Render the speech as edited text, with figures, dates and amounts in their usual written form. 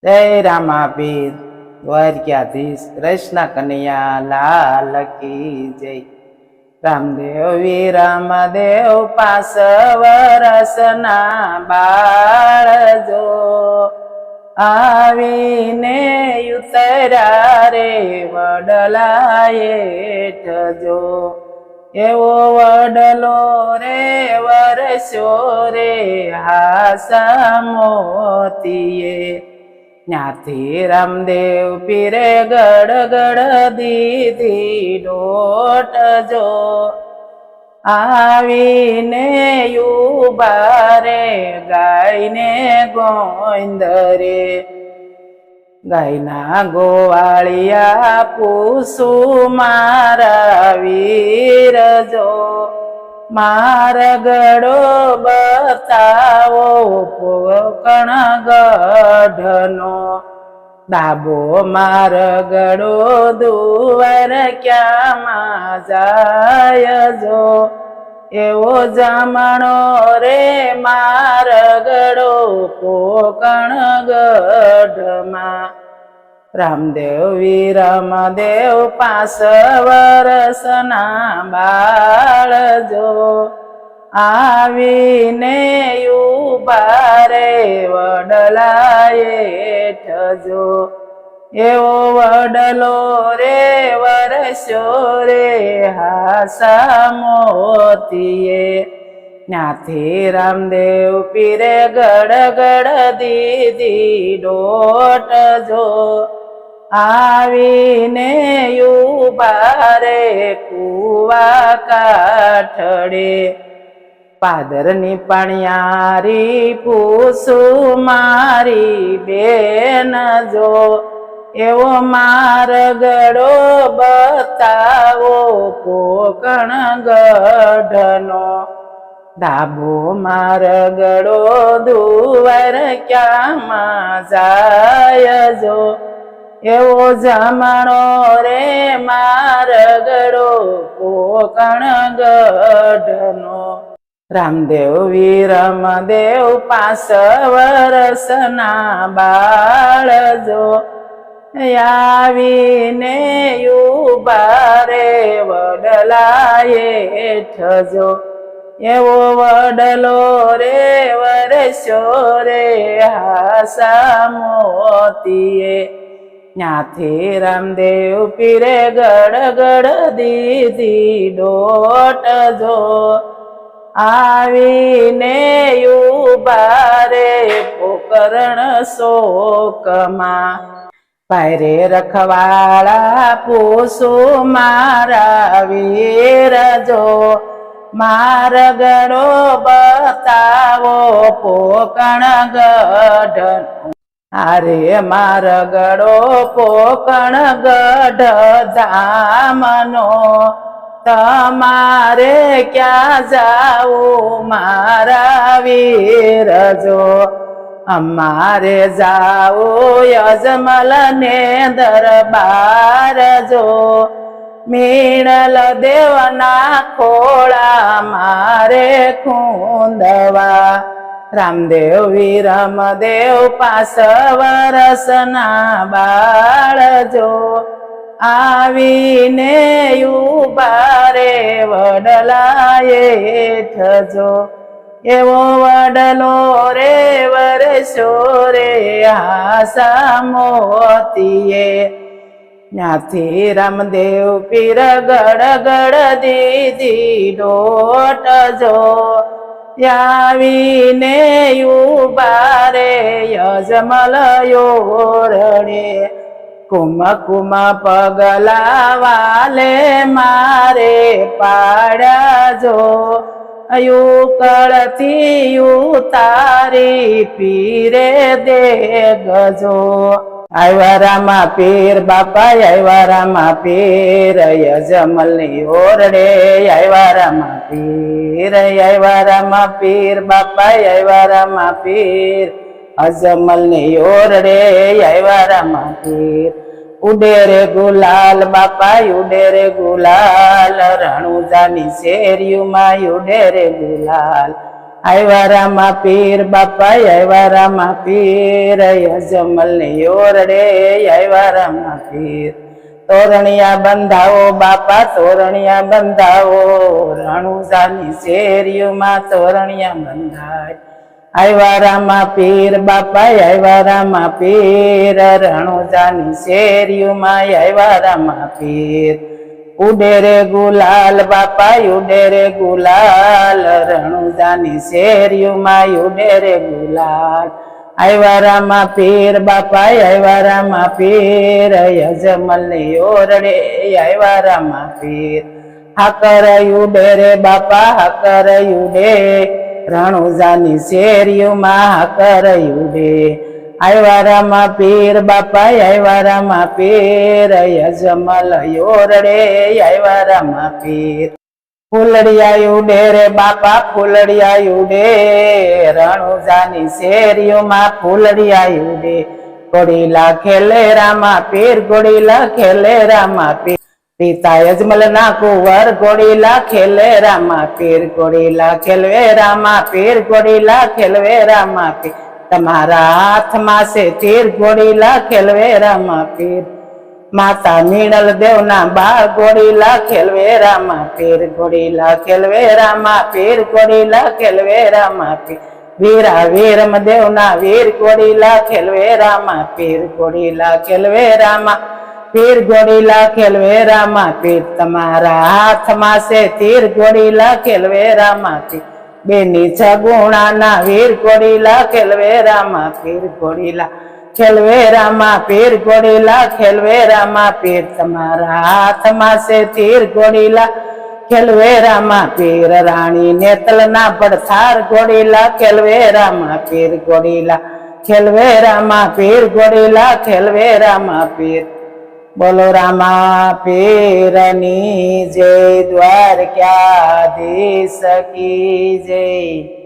जय रामापीर द्वारकाधीश कृष्ण कन्हैया लाल की जय। रामदेव वी रामदेव 5 વર્ષના બાળજો આવીને ઉતર્યા રે વડલાએ હેઠજો। એવો વડલો રે વરસ્યો રે હાસા મોતીએ। ન્યાથી રામદેવ પીરે ગડગડ દીધી ડોટજો। આવીને ઉભા રે ગાયને ગોંદરે। ગાયના ગોવાળિયા પૂછું મારા વીરજો। મારગડો બતાવો પોકણ ગઢનો। દાબો મારગડો દુવાર ક્યાંમાં જાય જો। એવો જમણો રે મારગડો પોકણ ગઢમાં। રામદેવ વી રામદેવ 5 વર્ષના બાળજો। આવીને ઉભા રે વડલાએ હેઠજો। એવો વડલો રે વરસ્યો રે હાસા મોતીએ। ન્યાથી રામદેવ પીરે ગડગડ દીધી ડોટજો। આવીને ઉભા રે કુવા કાઠડે। પાદરની પણિયારી પૂછું મારી બેન જો। એવો મારગડો બતાવો પોકણ ગઢનો। ધાબો મારગડો દુવાર ક્યાંમાં જાય જો। એવો જમણો રે મારગડો પોકણ ગઢનો। રામદેવ વી રામદેવ 5 વર્ષના બાળજો। આવીને ઉભા રે વડલાએ હેઠજો। એવો વડલો રે વરસ્યો રે હાસા મોતીએ। ન્યાથી રામદેવ પીરે ગડગડ દીધી ડોટજો। આવીને ઉભા રે પોકરણ શોકમાં। પાયરે રખવાળા પૂછું મારા વીરજો। મારગડો બતાવો પોકણ ગઢનો। અરે મારગડો પોકણ ગઢ ધામનો। તમારે ક્યાં જાવું મારા વીરજો। અમારે જાવું યજમલ ને દરબાર જો। મીણલ દેવના ખોળા મારે ખૂંદવા। રામદેવ વી રામદેવ 5 વર્ષના બાળજો। આવીને ઉભા રે વડલાએ હેઠજો। એવો વડલો રે વરસ્યો રે હાસા મોતીએ। ન્યાથી રામદેવ પીર ગડગડ દીધી ડોટજો। આવીને ઉભા રે યજમલ ઓરડે। કુમ કુમ પગલા વાલે મારે પાડ્યા જો। યુકળથી ઉતારી પીરે દેગજો। આવ્યા રામા પીર બાપા આવ્યા રામા પીર યજમલની ઓરડે। આવ્યા રામા પીર આવ્યા રામા પીર બાપા આવ્યા રામા પીર અજમલની ઓરડે। આવ્યા રામા પીર ઉડે રે ગુલાલ બાપા ઉડે રે ગુલાલ। રણુજાની શેરીઓમાં ઉડે રે ગુલાલ। આવ્યા રામા પીર બાપા આવ્યા રામા પીર યજમલ ને ઓરડે આવ્યા રામા પીર તોરણિયા બંધાવો બાપા તોરણિયા બંધાવો રણુજાની શેરીઓમાં તોરણિયા બંધાય આવ્યા રામા પીર બાપા આવ્યા રામા પીર રણુજાની શેરીઓમાં આવ્યા રામા પીર ઉડે રે ગુલાલ બાપા ઉડે રે ગુલાલ રણુજાની શેરીઓમાં ઉડે રે ગુલાલ આવ્યા રામા પીર બાપા આવ્યા રામા પીર યજમલ ને ઓરડે આવ્યા રામા પીર હાકર ઉડે રે બાપા હાકર ઉડે રણુજાની શેરીઓમાં હાકર ઉડે આવ્યા રામા પીર બાપા આવ્યા રામા પીર યજમલ ઓરડે આવ્યા રામા પીર ફૂલડિયા ઉડે રે બાપા ફૂલડિયા ઉડે રણુજાની શેરીઓમાં ફૂલડિયા ઉડે ઘોડીલા ખેલે રામા પીર ઘોડીલા ખેલે રામા પીર પિતા યજમલ ના કુંવર ઘોડીલા ખેલે રામા પીર ઘોડીલા ખેલવે રામા પીર ઘોડીલા ખેલવે રામા પીર તમારા હાથમાં છે તીર ઘોડીલા ખેલવે રામા પીર માતા મીણલ દેવના બાળ ઘોડીલા ખેલવે રામા પીર ઘોડીલા ખેલવે રામા પીર ઘોડીલા ખેલવે રામા પીર વીરા વીરમ દેવના વીર ઘોડીલા ખેલવે રામા પીર ઘોડીલા ખેલવે રામા પીર ઘોડીલા ખેલવે રામા પીર તમારા હાથમાં છે તીર ઘોડીલા ખેલવે રામા પીર બેની છગુણાના વીર ઘોડીલા ખેલવે રામા પીર ઘોડીલા ખેલવે રામા પીર ઘોડીલા ખેલવે રામા પીર તમારા હાથમાં છે તીર ઘોડીલા ખેલવે રામા પીર રાણી નેતલના પડથાર ઘોડીલા ખેલવે રામા પીર ઘોડીલા ખેલવે રામા પીર ઘોડીલા ખેલવે રામા પીર બોલો રામા પીરની જય દ્વારકાધીશ કી જય।